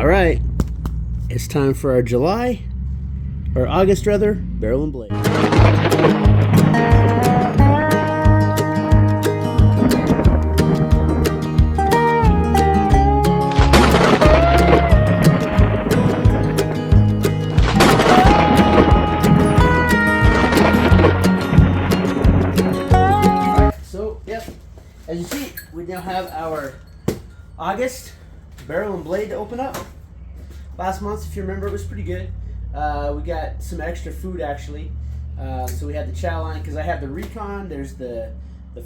All right, it's time for our July, or August rather, Barrel and Blade. As you see, we now have our August Barrel and Blade to open up. Last month, if you remember, it was pretty good. We got some extra food actually. So we had the chow line, because I have the Recon. There's the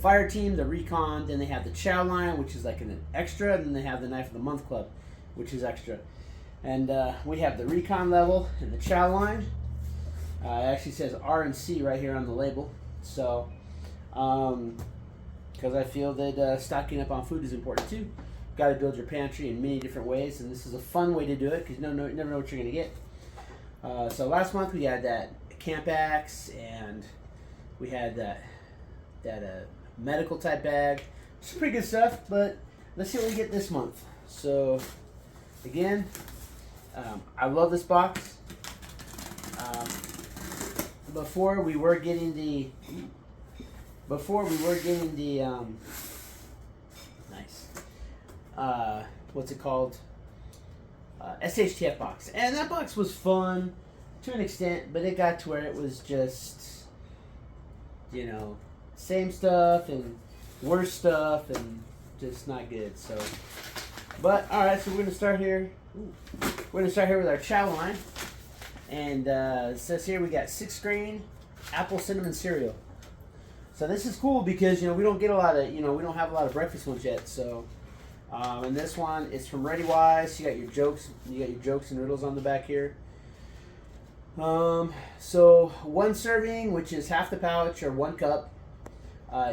fire team, the Recon. Then they have the chow line, which is like an extra. And then they have the Knife of the Month Club, which is extra. And we have the Recon level and the chow line. It actually says R and C right here on the label. So, because I feel that stocking up on food is important too. Got to build your pantry in many different ways, and this is a fun way to do it because you never know what you're going to get. So last month we had that camp axe, and we had that medical type bag. It's pretty good stuff, but let's see what we get this month. So again, I love this box. Before we were getting the what's it called? SHTF box. And that box was fun to an extent, but it got to where it was just, same stuff and worse stuff and just not good. So, but alright, so we're going to start here. We're going to start here with our chow line. And it says here we got 6-grain apple cinnamon cereal. So this is cool because, we don't get a lot of, we don't have a lot of breakfast ones yet. So, and this one is from ReadyWise. You got your jokes and riddles on the back here. So one serving, which is half the pouch or 1 cup,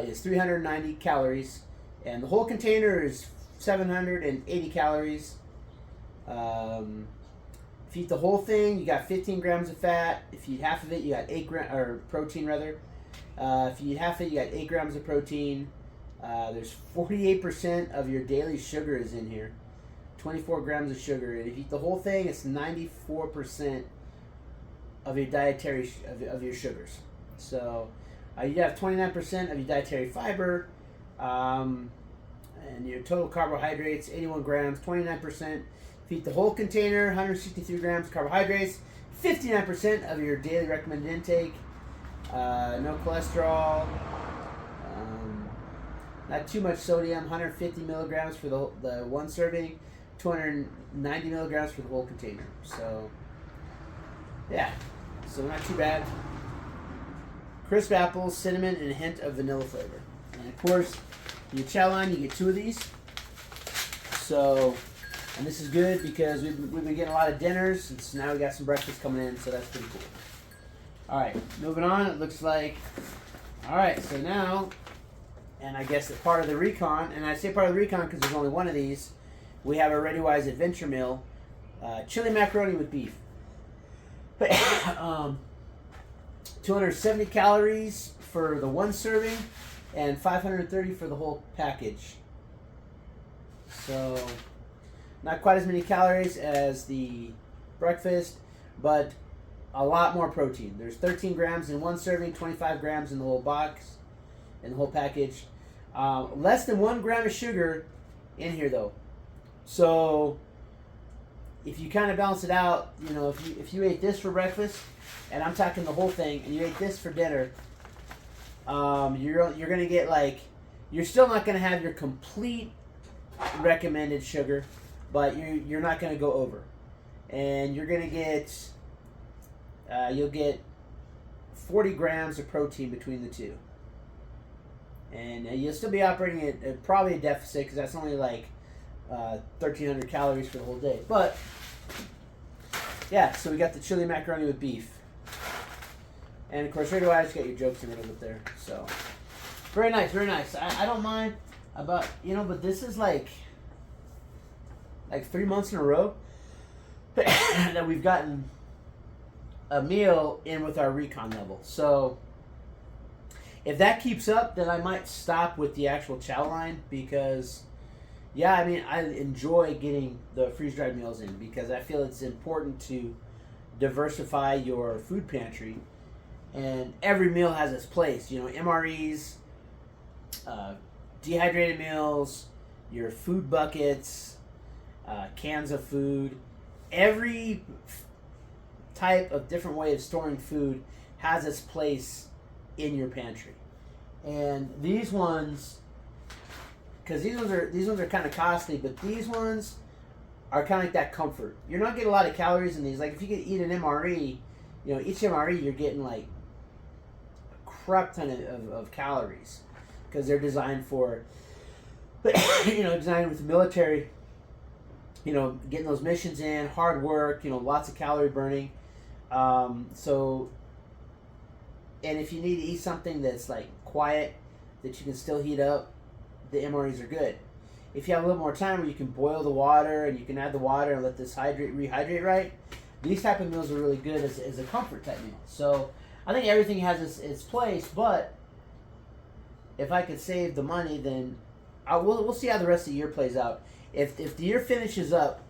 is 390 calories. And the whole container is 780 calories. If you eat the whole thing, you got 15 grams of fat. If you eat half of it, you got 8 grams, or protein rather. If you eat half of it, you got 8 grams of protein. There's 48% of your daily sugar is in here. 24 grams of sugar. And if you eat the whole thing, it's 94% of your dietary, of your sugars. So you have 29% of your dietary fiber. And your total carbohydrates, 81 grams, 29%. If you eat the whole container, 163 grams of carbohydrates. 59% of your daily recommended intake. No cholesterol, not too much sodium, 150 milligrams for the one serving, 290 milligrams for the whole container. So, yeah, so not too bad. Crisp apples, cinnamon, and a hint of vanilla flavor. And of course, your chow line, you get 2 of these. So, and this is good because we've been getting a lot of dinners, and so now we got some breakfast coming in, so that's pretty cool. Alright, moving on, it looks like, alright, so now, and I guess part of the Recon, and I say part of the Recon because there's only one of these, we have a ReadyWise Adventure Meal, chili macaroni with beef. 270 calories for the one serving, and 530 for the whole package. So, not quite as many calories as the breakfast, but a lot more protein. There's 13 grams in one serving, 25 grams in the whole box, in the whole package. Less than 1 gram of sugar in here though. So if you kind of balance it out, if you ate this for breakfast, and I'm talking the whole thing, and you ate this for dinner, you're gonna get you're still not gonna have your complete recommended sugar, but you're not gonna go over, and you're gonna get. You'll get 40 grams of protein between the two. And you'll still be operating at probably a deficit because that's only 1,300 calories for the whole day. But, yeah, so we got the chili macaroni with beef. And, of course, ReadyWise, got your jokes and riddles up there. So, very nice, very nice. I don't mind about, but this is like 3 months in a row that we've gotten a meal in with our Recon level. So if that keeps up, then I might stop with the actual chow line because Yeah, I mean, I enjoy getting the freeze dried meals in because I feel it's important to diversify your food pantry, and every meal has its place. You know, MREs, uh, dehydrated meals, your food buckets, cans of food. Every type of different way of storing food has its place in your pantry, and these ones, because these ones are kind of costly, but these ones are kind of like that comfort. You're not getting a lot of calories in these. Like if you could eat an MRE, you know, each MRE you're getting like a crap ton of calories because they're designed for, you know, designed with the military. You know, getting those missions in, hard work. You know, lots of calorie burning. So, and if you need to eat something that's like quiet, that you can still heat up, the MREs are good. If you have a little more time where you can boil the water and you can add the water and let this rehydrate right, these type of meals are really good as a comfort type meal. So I think everything has its place, but if I could save the money, then we'll see how the rest of the year plays out. If the year finishes up,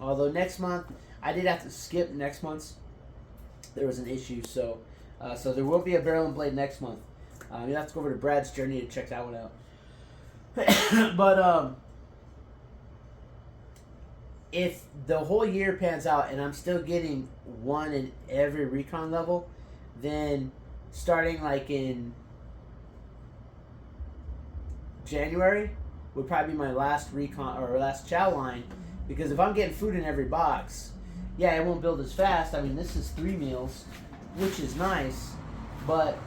although next month I did have to skip next month's, there was an issue, so there will be a barrel and blade next month. You'll have to go over to Brad's Journey to check that one out. But if the whole year pans out and I'm still getting one in every recon level, then starting like in January would probably be my last recon or last chow line, because if I'm getting food in every box, yeah, it won't build as fast. I mean, this is 3 meals, which is nice, but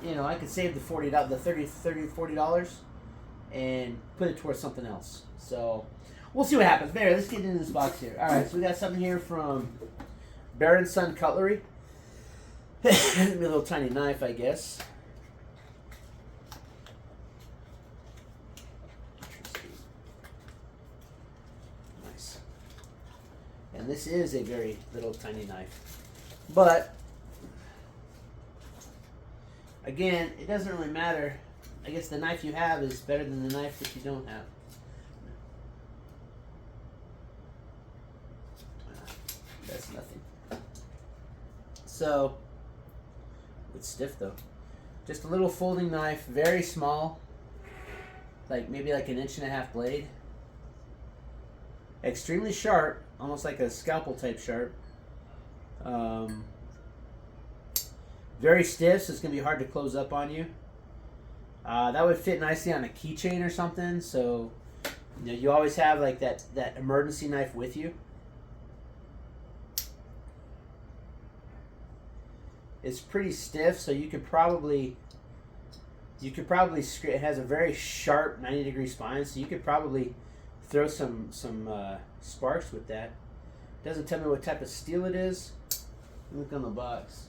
you know, I could save the $40 and put it towards something else. So we'll see what happens. There, let's get into this box here. All right, so we got something here from Baron Sun Cutlery. A little tiny knife, I guess. Nice. And this is a very little tiny knife. But again, it doesn't really matter. I guess the knife you have is better than the knife that you don't have. That's nothing. So, it's stiff though. Just a little folding knife, very small. Like maybe like 1.5 inch blade. Extremely sharp, almost like a scalpel type sharp. Very stiff, so it's going to be hard to close up on you. That would fit nicely on a keychain or something, so you know, you always have like that emergency knife with you. It's pretty stiff, so you could probably it has a very sharp 90-degree spine, so you could probably throw some sparks with that. Doesn't tell me what type of steel it is. Look on the box.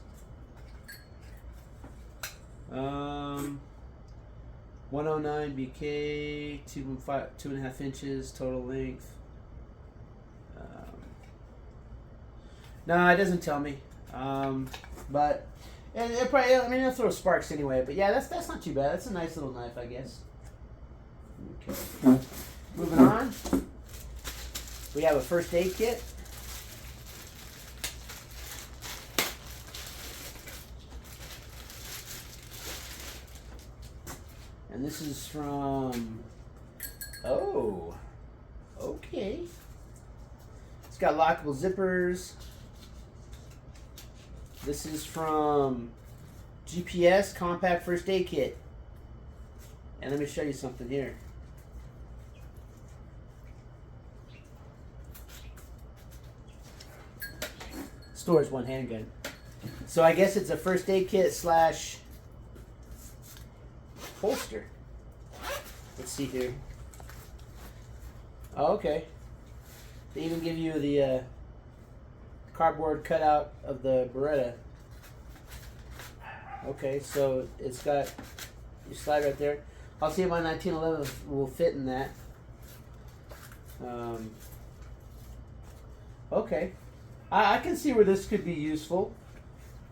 109 BK, 2.5 inches total length. No, it doesn't tell me. But it probably, I mean, it'll throw sparks anyway. But yeah, that's not too bad. That's a nice little knife, I guess. Okay. Moving on. We have a first aid kit. And this is from, oh, okay. It's got lockable zippers. This is from GPS Compact First Aid Kit. And let me show you something here. Stores one handgun. So I guess it's a first aid kit slash holster. Let's see here. Oh, okay. They even give you the cardboard cutout of the Beretta. Okay, so it's got, you slide right there. I'll see if my 1911 will fit in that. Okay. I can see where this could be useful.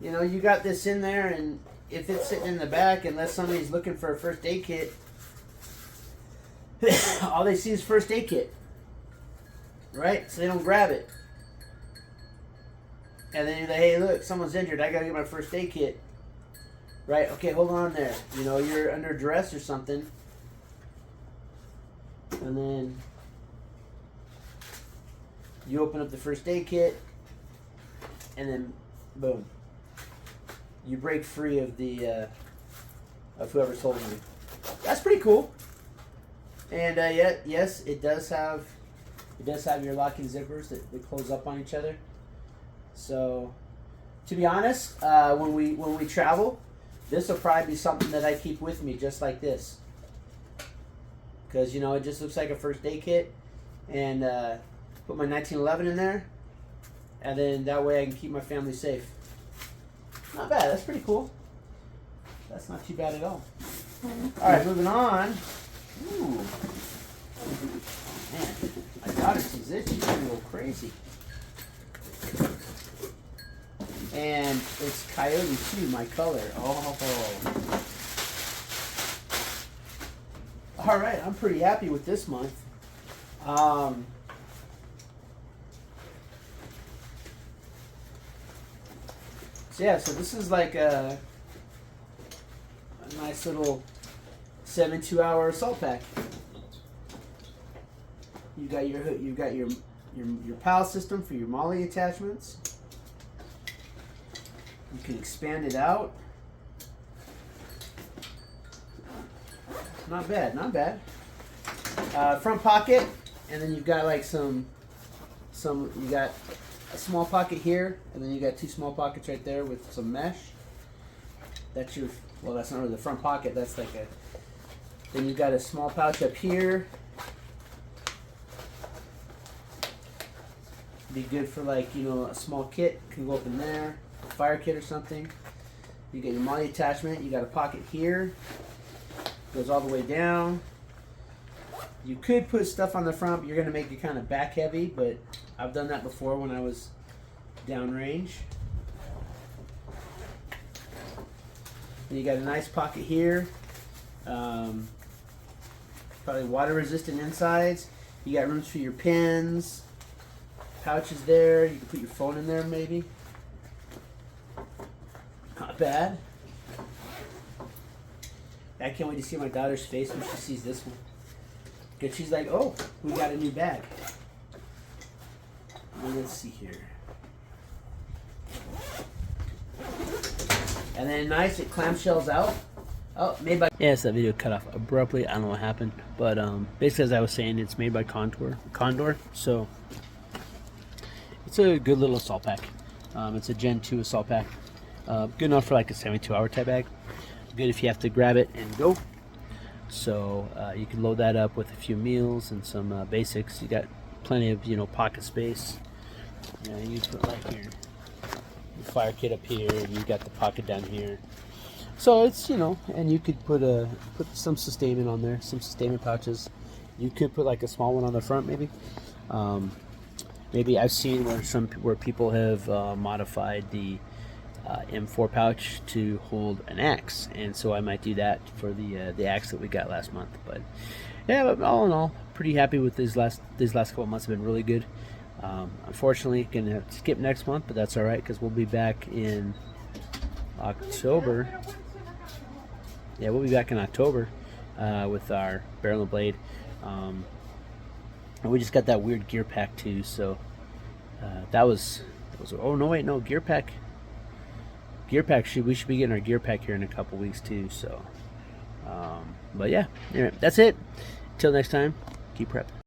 You know, you got this in there, and if it's sitting in the back, unless somebody's looking for a first aid kit, all they see is first aid kit, right? So they don't grab it. And then you're like, hey, look, someone's injured. I gotta get my first aid kit. Right? Okay, hold on there. You know, you're under duress or something. And then you open up the first aid kit, and then boom, you break free of the of whoever's holding you. That's pretty cool. And yeah, yes, it does have your locking zippers that close up on each other. So, to be honest, when we travel, this will probably be something that I keep with me, just like this. Because, you know, it just looks like a first aid kit. And put my 1911 in there. And then that way I can keep my family safe. Not bad. That's pretty cool. That's not too bad at all. All right, moving on. Ooh. Man, my daughter sees this. She's going to go crazy. And it's Coyote 2, my color. Oh. All right, I'm pretty happy with this month. So yeah, so this is like a nice little 72-hour assault pack. You got your PAL system for your MOLLE attachments. You can expand it out. Not bad, not bad. Front pocket, and then you've got like some. You got a small pocket here, and then you got two small pockets right there with some mesh. That's your. Well, that's not really the front pocket. That's like a. Then you got a small pouch up here. Be good for like, you know, a small kit can go up in there. Fire kit or something. You get your MOLLE attachment. You got a pocket here. Goes all the way down. You could put stuff on the front, but you're going to make it kind of back heavy, but I've done that before when I was downrange. And you got a nice pocket here. Probably water resistant insides. You got rooms for your pens. Pouches there. You can put your phone in there maybe. Not bad. I can't wait to see my daughter's face when she sees this one. Because she's like, oh, we got a new bag. Well, let's see here. And then nice, it clamshells out. Oh, made by... Yes, that video cut off abruptly. I don't know what happened. But basically, as I was saying, it's made by Condor. So, it's a good little assault pack. It's a Gen 2 assault pack. Good enough for like a 72-hour type bag. Good if you have to grab it and go. So you can load that up with a few meals and some basics. You got plenty of, you know, pocket space. You put like your fire kit up here, and you got the pocket down here. So it's, you know, and you could put some sustainment on there, some sustainment pouches. You could put like a small one on the front, maybe. Maybe I've seen where people have modified the M4 pouch to hold an axe, and so I might do that for the axe that we got last month. But yeah, but all in all, pretty happy with these last couple months. Have been really good. Unfortunately, gonna have to skip next month, but that's all right because we'll be back in October. Yeah, we'll be back in October with our barrel and blade. And we just got that weird gear pack too. So that was. Oh no, wait, no gear pack. We should be getting our gear pack here in a couple weeks too. So, but yeah, anyway, that's it. Till next time, keep prepping.